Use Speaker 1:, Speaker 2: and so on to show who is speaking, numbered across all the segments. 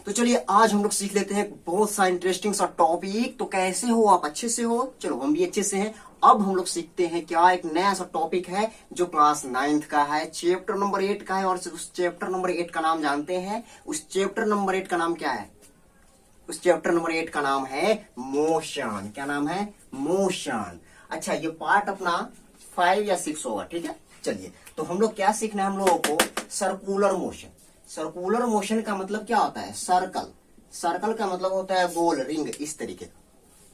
Speaker 1: तो चलिए आज हम लोग सीख लेते हैं बहुत सा इंटरेस्टिंग सा टॉपिक। तो कैसे हो आप? अच्छे से हो? चलो हम भी अच्छे से हैं। अब हम लोग सीखते हैं क्या, एक नया सा टॉपिक है जो क्लास 9th का है, चैप्टर नंबर 8 का है। और उस चैप्टर नंबर 8 का नाम जानते हैं? उस चैप्टर नंबर 8 का नाम क्या है? उस चैप्टर नंबर 8 का नाम है मोशन। क्या नाम है? मोशन। अच्छा, ये पार्ट अपना 5 या 6 होगा, ठीक है। चलिए, तो हम लोग क्या सीखना है हम लोगों को? Circular motion. सर्कुलर मोशन का मतलब क्या होता है? सर्कल। सर्कल का मतलब होता है गोल, रिंग, इस तरीके का।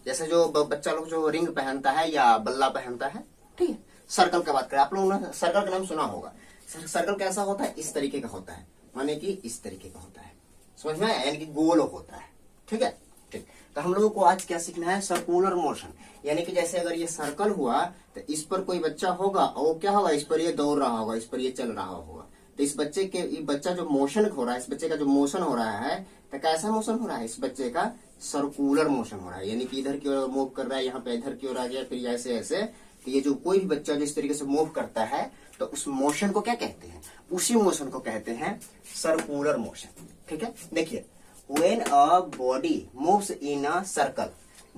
Speaker 1: जैसे जो बच्चा लोग जो रिंग पहनता है या बल्ला पहनता है, ठीक है। सर्कल का बात करें, आप लोगों ने सर्कल का नाम सुना होगा। सर्कल कैसा होता है? इस तरीके का होता है, माने कि इस तरीके का होता है। समझ में आया? यानी कि गोल होता है, ठीक है। ठीक, तो हम लोगों को आज क्या सीखना है? Circular motion. यानी कि जैसे अगर ये सर्कल हुआ तो इस पर कोई बच्चा होगा और वो क्या होगा, इस पर ये दौड़ रहा होगा, इस पर ये चल रहा होगा। तो इस बच्चे के, ये बच्चा जो मोशन हो रहा है, इस बच्चे का जो मोशन हो रहा है, तो कैसा मोशन हो रहा है? इस बच्चे का सर्कुलर मोशन हो रहा है। यानी कि इधर की ओर मूव कर रहा है, यहाँ पे इधर की ओर आ गया, फिर ऐसे ऐसे। तो ये जो कोई भी बच्चा जिस तरीके से मूव करता है, तो उस मोशन को क्या कहते हैं? उसी मोशन को कहते हैं सर्कुलर मोशन, ठीक है। देखिए, When a body moves in a circle,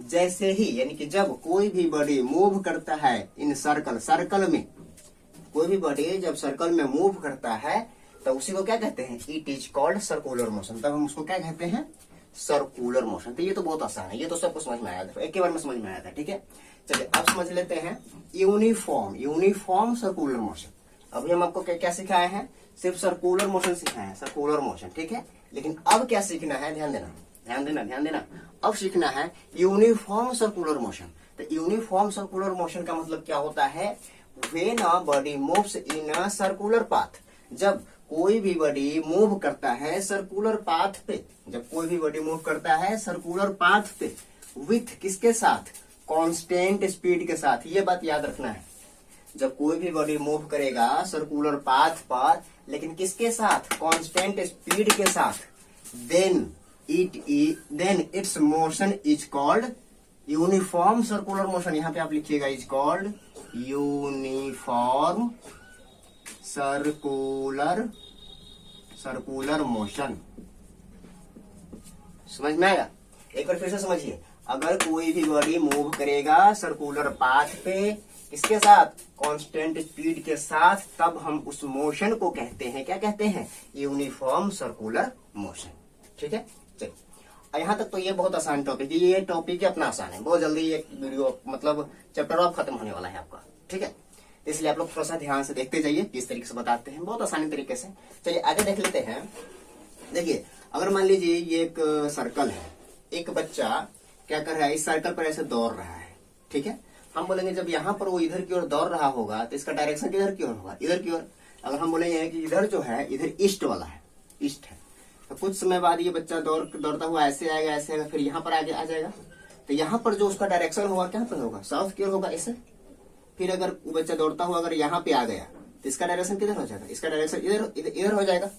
Speaker 1: जैसे ही, यानी कि जब कोई भी बॉडी मूव करता है इन सर्कल, सर्कल में कोई भी बॉडी जब सर्कल में मूव करता है तो उसी को क्या कहते हैं? It is called circular motion. तब हम उसको क्या कहते हैं? Circular motion. तो ये तो बहुत आसान है, ये तो सबको समझ में आया था, एक ही बार में समझ में आया था, ठीक है। चलिए अब समझ लेते हैं यूनिफॉर्म। Uniform circular motion. अभी हम आपको क्या क्या सिखाए हैं? सिर्फ सर्कुलर मोशन सिखाए हैं, सर्कुलर मोशन, ठीक है। लेकिन अब क्या सीखना है? ध्यान देना, ध्यान देना, ध्यान देना। अब सीखना है यूनिफॉर्म सर्कुलर मोशन। तो यूनिफॉर्म सर्कुलर मोशन का मतलब क्या होता है? When a body moves in a circular path, जब कोई भी बॉडी मूव करता है सर्कुलर पाथ पे, जब कोई भी बॉडी मूव करता है सर्कुलर पाथ पे, विथ किसके साथ? कांस्टेंट स्पीड के साथ। ये बात याद रखना है, जब कोई भी बॉडी मूव करेगा सर्कुलर पाथ पर, लेकिन किसके साथ? कांस्टेंट स्पीड के साथ, then its motion is called uniform circular motion. यहां पे आप लिखिएगा is called uniform circular motion. समझ में आया? एक बार फिर से समझिए, अगर कोई भी बॉडी मूव करेगा सर्कुलर पाथ पे, किसके साथ? कांस्टेंट स्पीड के साथ, तब हम उस मोशन को कहते हैं, क्या कहते हैं? यूनिफॉर्म सर्कुलर मोशन, ठीक है। चलिए, यहाँ तक तो ये बहुत आसान टॉपिक है, ये टॉपिक अपना आसान है। बहुत जल्दी ये वीडियो मतलब चैप्टर अब खत्म होने वाला है आपका, ठीक है। इसलिए आप लोग थोड़ा सा ध्यान से देखते जाइए, किस तरीके से बताते हैं, बहुत आसानी तरीके से। चलिए आगे देख लेते हैं। देखिए, अगर मान लीजिए ये एक सर्कल है, एक बच्चा क्या कर रहा है? इस सर्कल पर ऐसे दौड़ रहा है, ठीक है। हम बोलेंगे जब यहाँ पर वो इधर की ओर दौड़ रहा होगा तो इसका डायरेक्शन किधर की ओर होगा? इधर की ओर। अगर हम बोलेंगे कि इधर जो है, इधर ईस्ट वाला है, ईस्ट है, तो कुछ समय बाद ये बच्चा दौड़ता हुआ ऐसे आएगा, ऐसे आएगा, फिर यहाँ पर आगे आ जाएगा। तो यहाँ पर जो उसका डायरेक्शन होगा, क्या पर होगा? साउथ की ओर होगा, ऐसे। फिर अगर वो बच्चा दौड़ता हुआ अगर यहाँ पे आ गया तो इसका डायरेक्शन किधर हो जाएगा? इसका डायरेक्शन इधर हो जाएगा।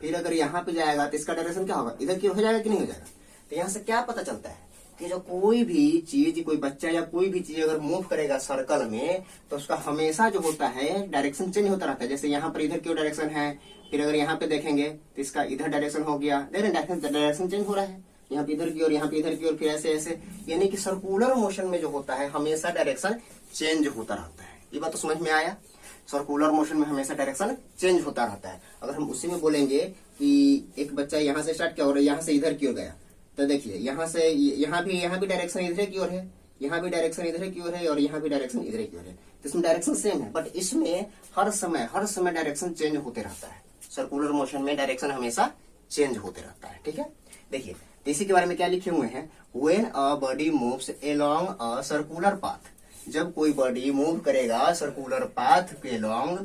Speaker 1: फिर अगर यहाँ पे जाएगा तो इसका डायरेक्शन क्या होगा? इधर की ओर हो जाएगा कि नहीं हो जाएगा? तो यहाँ से क्या पता चलता है कि जो कोई भी चीज, कोई बच्चा या कोई भी चीज अगर मूव करेगा सर्कल में, तो उसका हमेशा जो होता है डायरेक्शन चेंज होता रहता है। जैसे यहाँ पर इधर की ओर डायरेक्शन है, फिर अगर यहाँ पे देखेंगे तो इसका इधर डायरेक्शन हो गया, डायरेक्शन चेंज हो रहा है, यहाँ पे इधर की ओर, यहाँ पे इधर की ओर, फिर ऐसे ऐसे। यानी कि सर्कुलर मोशन में जो होता है हमेशा डायरेक्शन चेंज होता रहता है। ये बात तो समझ में आया? सर्कुलर मोशन में हमेशा डायरेक्शन चेंज होता रहता है। अगर हम उसी में बोलेंगे कि एक बच्चा यहाँ से स्टार्ट किया और यहाँ से इधर की ओर गया, तो देखिए यहाँ से यहाँ भी डायरेक्शन इधर की ओर है, यहाँ भी डायरेक्शन इधर की ओर है, और यहाँ भी डायरेक्शन इधर की ओर है। तो इसमें डायरेक्शन सेम है, बट इसमें हर समय डायरेक्शन चेंज होते रहता है। सर्कुलर मोशन में डायरेक्शन हमेशा चेंज होते रहता है, ठीक है। देखिए, इसी के बारे में क्या लिखे हुए हैं? When a body moves along a circular path, जब कोई बॉडी मूव करेगा सर्कुलर पाथ के along,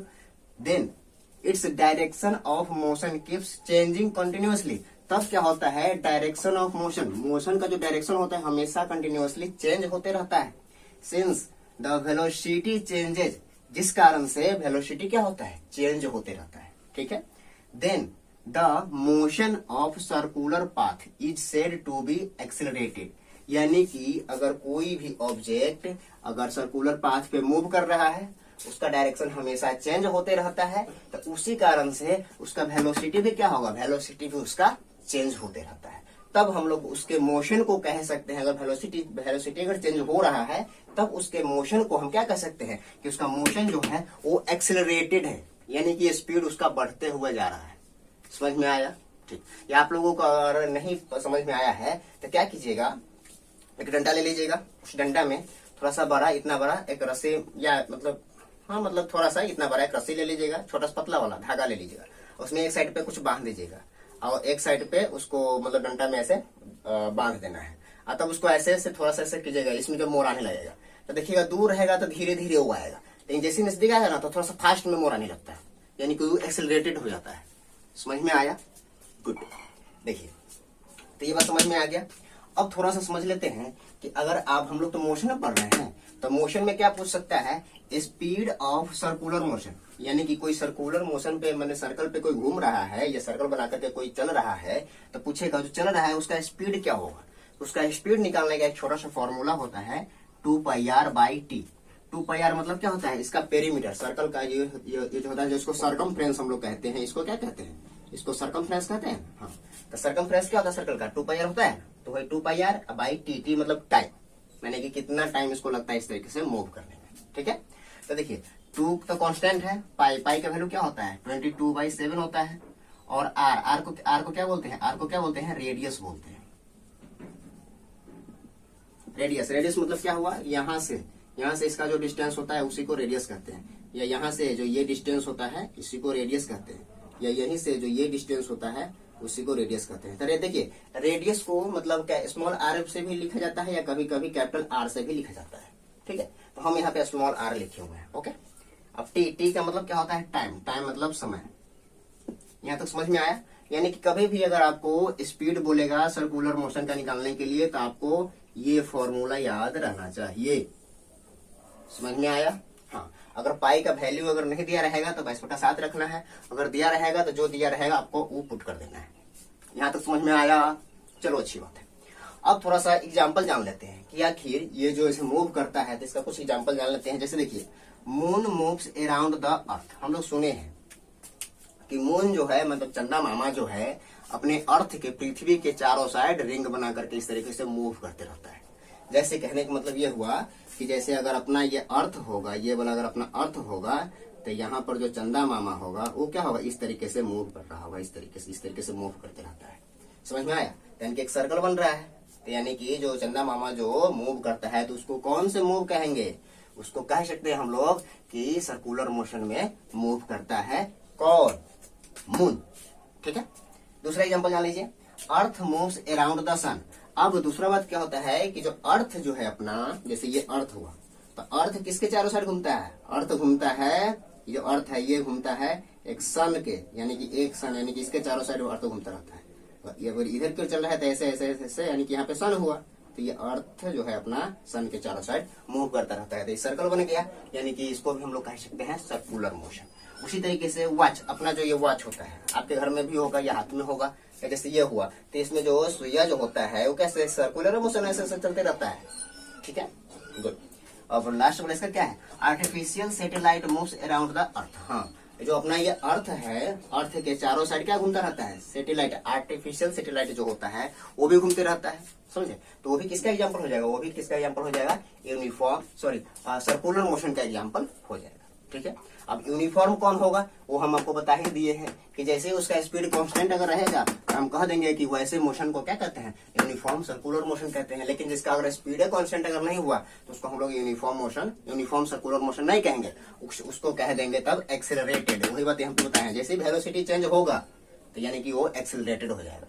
Speaker 1: then its direction of motion keeps changing continuously. तब क्या होता है? डायरेक्शन ऑफ मोशन, मोशन का जो डायरेक्शन होता है हमेशा कंटिन्यूअसली चेंज होते रहता है। सिंस द वेलोसिटी चेंजेज, जिस कारण से वेलोसिटी क्या होता है? चेंज होते रहता है, ठीक है। Then the motion of circular path is said to be accelerated. यानी कि अगर कोई भी ऑब्जेक्ट अगर सर्कुलर पाथ पे मूव कर रहा है, उसका डायरेक्शन हमेशा चेंज होते रहता है, तो उसी कारण से उसका वेलोसिटी भी क्या होगा? वेलोसिटी भी उसका चेंज होते रहता है, तब हम लोग उसके मोशन को कह सकते हैं। अगर वेलोसिटी अगर चेंज हो रहा है तब उसके मोशन को हम क्या कह सकते हैं कि उसका मोशन जो है वो एक्सेलरेटेड है, यानी कि स्पीड उसका बढ़ते हुए जा रहा है। समझ में आया? ठीक। या आप लोगों को अगर नहीं समझ में आया है तो क्या कीजिएगा, एक डंडा ले लीजिएगा, उस डंडा में थोड़ा सा बड़ा, इतना बड़ा एक रस्सी, या मतलब हाँ मतलब थोड़ा सा इतना बड़ा एक रस्सी ले लीजिएगा, छोटा सा पतला वाला धागा ले लीजिएगा, उसमें एक साइड पे कुछ बांध दीजिएगा और एक साइड पे उसको मतलब डंडा में ऐसे बांध देना है। और तब उसको ऐसे ऐसे थोड़ा सा ऐसे कीजिएगा, इसमें जब मोर आने लगेगा तो देखिएगा दूर रहेगा तो धीरे धीरे वो आएगा, लेकिन जैसे नजदीक आएगा ना तो थोड़ा सा फास्ट में मोर आने लगता है, यानी कि वो एक्सेलरेटेड हो जाता है। समझ में आया? गुड। देखिए तो ये बात समझ में आ गया। अब थोड़ा सा समझ लेते हैं कि अगर आप, हम लोग तो मोशन में पढ़ रहे हैं, तो मोशन में क्या पूछ सकता है, स्पीड ऑफ सर्कुलर मोशन, यानी कि कोई सर्कुलर मोशन पे, मैंने सर्कल पे कोई घूम रहा है या सर्कल बना करके कोई चल रहा है, तो पूछेगा जो चल रहा है उसका स्पीड क्या होगा। उसका स्पीड निकालने का एक छोटा सा फॉर्मूला होता है 2πr/t। 2πr मतलब क्या होता है, इसका पेरीमीटर, सर्कल का ये जो होता है, जो इसको सर्कमफ्रेंस हम लोग कहते हैं, इसको क्या कहते हैं, इसको सर्कमफ्रेंस कहते हैं। हाँ, तो सर्कमफ्रेंस क्या होता है सर्कल का, 2πr होता है, तो वही 2πr/t, t मतलब टाइम, मैंने कि कितना टाइम इसको लगता है इस तरीके से मूव करने में। ठीक है, तो देखिए 2 तो कांस्टेंट है, पाई का वैल्यू क्या होता है 22/7 होता है, और आर को क्या बोलते हैं, आर को क्या बोलते हैं, रेडियस बोलते हैं। रेडियस मतलब क्या हुआ, यहाँ से इसका जो डिस्टेंस होता है उसी को रेडियस कहते हैं, या यहाँ से जो ये डिस्टेंस होता है इसी को रेडियस कहते हैं, या यहीं से जो ये डिस्टेंस होता है उसी को रेडियस कहते हैं। तो देखिए रेडियस को मतलब क्या स्मॉल आर से भी लिखा जाता है या कभी कभी कैपिटल आर से भी लिखा जाता है। ठीक है, तो हम यहाँ पे स्मॉल आर लिखे हुए हैं। ओके, अब टी का मतलब क्या होता है, टाइम मतलब समय। यहाँ तक समझ में आया? यानी कि कभी भी अगर आपको स्पीड बोलेगा सर्कुलर मोशन का निकालने के लिए तो आपको ये फॉर्मूला याद रहना चाहिए। समझ में आया? हाँ, अगर पाई का वैल्यू अगर नहीं दिया रहेगा तो 22/7 रखना है, अगर दिया रहेगा तो जो दिया रहेगा आपको वो पुट कर देना है। यहाँ तक समझ में आया? चलो अच्छी बात है। अब थोड़ा सा एग्जाम्पल जान लेते हैं कि आखिर ये जो इसे मूव करता है तो इसका कुछ एग्जाम्पल जान लेते हैं। जैसे देखिए moon moves around the earth, हम लोग सुने हैं कि मून जो है मतलब चंदा मामा जो है अपने अर्थ के, पृथ्वी के चारों साइड रिंग बना करके इस तरीके से मूव करते रहता है। जैसे कहने का मतलब ये हुआ कि जैसे अगर अपना ये अर्थ होगा, ये वाला अगर अपना अर्थ होगा तो यहाँ पर जो चंदा मामा होगा वो क्या होगा, इस तरीके से मूव कर रहा होगा, इस तरीके से मूव करते रहता है। समझ में आया? यानी कि एक सर्कल बन रहा है, तो यानी कि जो चंदा मामा जो मूव करता है तो उसको कौन से मूव कहेंगे, उसको कह सकते हैं हम लोग कि सर्कुलर मोशन में मूव करता है कौन, मून। ठीक है, दूसरा एग्जांपल जान लीजिए, अर्थ मूव्स अराउंड द सन। अब दूसरा बात क्या होता है कि जो अर्थ जो है अपना, जैसे ये अर्थ हुआ तो अर्थ किसके चारों साइड घूमता है, अर्थ घूमता है, ये जो अर्थ है ये घूमता है एक सन के, यानी कि एक सन, यानी कि इसके चारों साइड अर्थ घूमता रहता है। ये अगर इधर क्यों चल रहा है तो ऐसे ऐसे ऐसे, यानी कि यहाँ पे सन हुआ तो ये अर्थ जो है अपना सन के चारों साइड मूव करता रहता है, तो ये सर्कल बन गया, यानी कि इसको भी हम लोग कह सकते हैं सर्कुलर मोशन। उसी तरीके से वॉच, अपना जो ये वॉच होता है आपके घर में भी होगा या हाथ में होगा, या जैसे ये हुआ तो इसमें जो सुइया जो होता है वो कैसे सर्कुलर मोशन ऐसे चलते रहता है। ठीक है, गुड। अब लास्ट वाला इसका क्या है, artificial satellite moves around the earth. हाँ, जो अपना ये अर्थ है, अर्थ के चारों साइड क्या घूमता रहता है, सैटेलाइट, आर्टिफिशियल सैटेलाइट जो होता है वो भी घूमते रहता है। समझे? तो वो भी किसका एग्जांपल हो जाएगा, वो भी किसका एग्जांपल हो जाएगा, सर्कुलर मोशन का एग्जांपल हो जाएगा। ठीक है, अब यूनिफॉर्म कौन होगा वो हम आपको बता ही दिए हैं कि जैसे उसका स्पीड कांस्टेंट अगर रहेगा तो हम कह देंगे कि वैसे मोशन को क्या कहते हैं, यूनिफॉर्म सर्कुलर मोशन कहते हैं। लेकिन जिसका अगर स्पीड कांस्टेंट अगर नहीं हुआ तो उसको हम लोग यूनिफॉर्म सर्कुलर मोशन नहीं कहेंगे, उसको कह देंगे तब एक्सेलरेटेड। वही बात हम बताए, जैसे वेलोसिटी चेंज होगा तो यानी कि वो एक्सेलरेटेड हो जाएगा।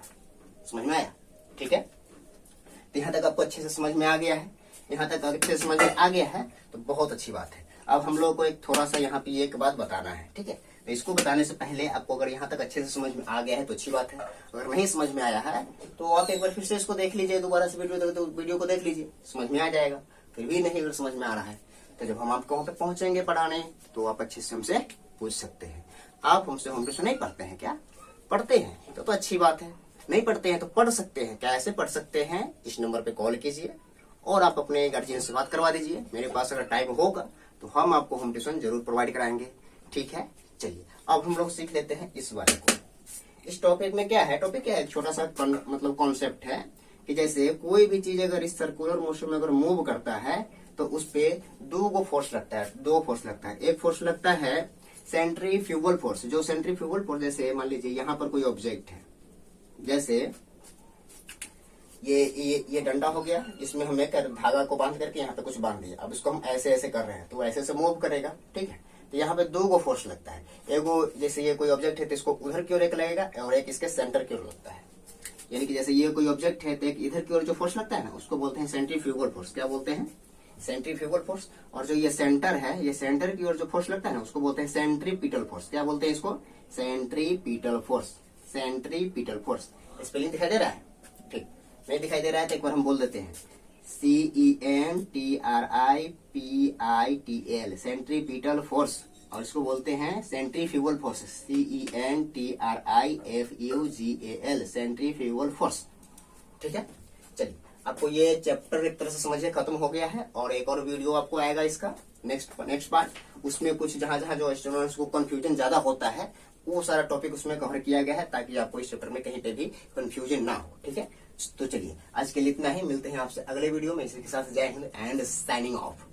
Speaker 1: समझ में आया? ठीक है, तो यहाँ तक आपको अच्छे से समझ में आ गया है, यहाँ तक अच्छे से समझ में आ गया है तो बहुत अच्छी बात है। अब हम लोग को एक थोड़ा सा यहाँ पे एक बात बताना है। ठीक है, तो इसको बताने से पहले आपको अगर यहाँ तक अच्छे से समझ में आ गया है तो अच्छी बात है, अगर नहीं समझ में आया है तो आप एक बार फिर से इसको देख लीजिए, दोबारा से वीडियो को देख लीजिए, समझ में आ जाएगा। फिर भी नहीं अगर समझ में आ रहा है तो जब हम आपको वहां तक पहुंचेंगे पढ़ाने तो आप अच्छे से हमसे पूछ सकते हैं। आप हमसे होम ट्यूशन नहीं पढ़ते हैं क्या? पढ़ते हैं तो अच्छी बात है, नहीं पढ़ते हैं तो पढ़ सकते हैं। कैसे पढ़ सकते हैं, इस नंबर पे कॉल कीजिए और आप अपने गार्जियन से बात करवा दीजिए। मेरे पास अगर टाइम होगा तो हम आपको होम ट्यूशन जरूर प्रोवाइड कराएंगे। ठीक है, चलिए अब हम लोग सीख लेते हैं इस वाले को। इस टॉपिक में क्या है, टॉपिक क्या है, छोटा सा मतलब कॉन्सेप्ट है कि जैसे कोई भी चीज अगर इस सर्कुलर मोशन में अगर मूव करता है तो उस पे दो फोर्स लगता है। एक फोर्स लगता है सेंट्रीफ्यूगल फोर्स। जो सेंट्रीफ्यूगल फोर्स, जैसे मान लीजिए यहाँ पर कोई ऑब्जेक्ट है, जैसे ये डंडा हो गया, इसमें हमने धागा को बांध करके यहाँ पे कुछ बांध दिया। अब इसको हम ऐसे ऐसे कर रहे हैं तो ऐसे ऐसे मूव करेगा, ठीक है। तो यहाँ पे दो फोर्स लगता है। एगो जैसे ये कोई ऑब्जेक्ट है तो इसको उधर की ओर एक लगेगा और एक इसके सेंटर की ओर लगता है। यानी कि जैसे ये कोई ऑब्जेक्ट है तो एक इधर की ओर जो फोर्स लगता है ना, उसको बोलते हैं सेंट्रीफ्यूगल फोर्स। क्या बोलते हैं? Centrifugal force. और जो ये सेंटर है, ये सेंटर की ओर जो फोर्स लगता है ना, उसको बोलते हैं सेंट्रीपिटल फोर्स। क्या बोलते हैं इसको? Centripetal force. Centripetal force. Spelling दिखाई दे रहा है? ठीक, नहीं दिखाई दे रहा है तो एक बार हम बोल देते हैं, CENTRIPITL, सेंट्रीपिटल फोर्स। और इसको बोलते हैं centrifugal force, CENTRIFUGAL, centrifugal force. ठीक है, चलिए आपको ये चैप्टर एक तरह से समझिए खत्म हो गया है। और एक और वीडियो आपको आएगा इसका नेक्स्ट पार्ट। उसमें कुछ जहां जहां जो स्टूडेंट्स को कंफ्यूजन ज्यादा होता है वो सारा टॉपिक उसमें कवर किया गया है, ताकि आपको इस चैप्टर में कहीं पे भी कंफ्यूजन ना हो। ठीक है, तो चलिए आज के लिए इतना ही, मिलते हैं आपसे अगले वीडियो में। इसी के साथ जय हिंद एंड साइनिंग ऑफ।